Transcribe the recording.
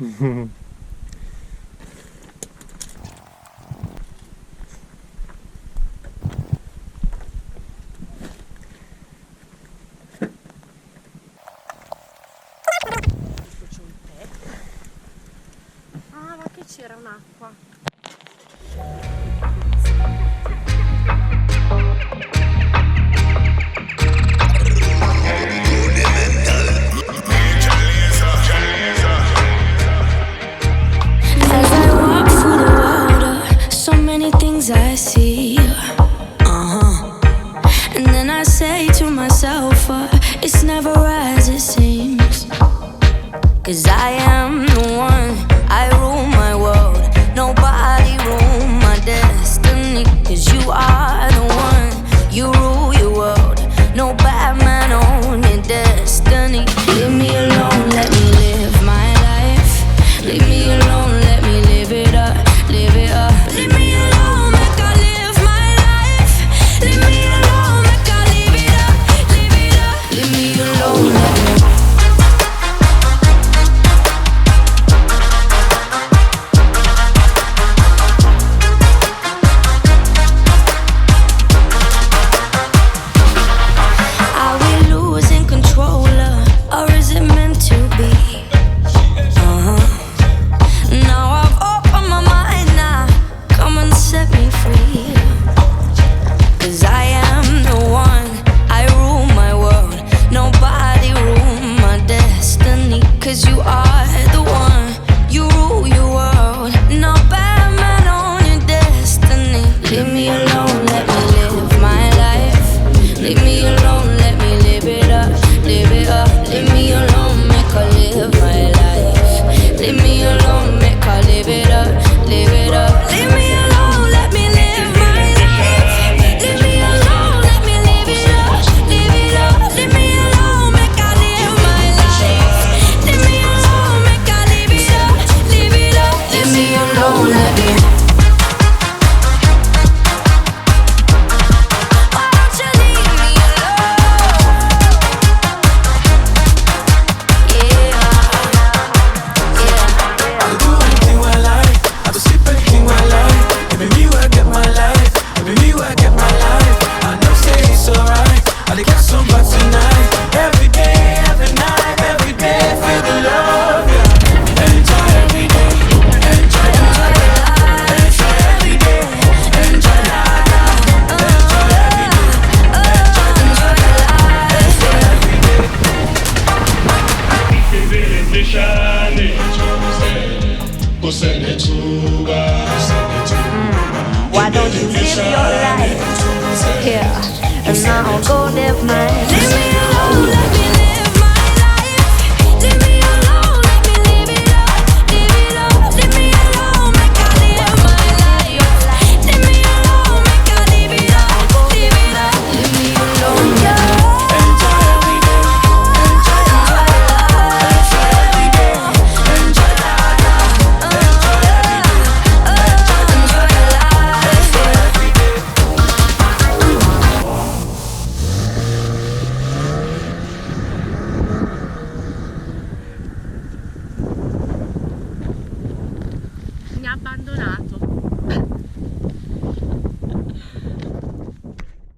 Ah, ma che c'era un'acqua. As I walk through the water, so many things I see. And then I say to myself, it's never as it seems. 'Cause I am the one, I rule my world. Nobody rule my destiny. 'Cause you are the one, you rule your world. No bad man on your destiny. Leave me alone, let me live my life. Leave me alone, let me live it up, live it up. Leave me alone, make I live my life. Leave me alone, make I live it up, live it up. Leave me alone, let me. Are we losing control, or is it meant to be? Now I've opened my mind, now come and set me free. 'Cause I am the one, I rule my world. Nobody rule my destiny. 'Cause you are the one, you rule your world. No bad man on your destiny. Leave me alone, let me live my life. Leave me alone, let me live it up, live it up. Leave me alone, make I live my life. Leave me alone, make I live it up, live it up. Leave me alone, let me live my life. Leave me alone, let me live it up, live it up. Leave me alone, make I live my life. Leave me alone, make I live it up, live it up. Leave me alone, let me. Why don't you leave me alone? Yeah, yeah. I do anything I like, I do sip anything I like. Every me where I get my life, every me where I get my life. I know say it's alright, I dey get some vibes tonight. Every day, every night, every day, feel the love, yeah. Enjoy every day, enjoy life. Enjoy every day, enjoy life. Enjoy every day, enjoy life. Enjoy every day. Why don't you live your life here and I'll go live mine?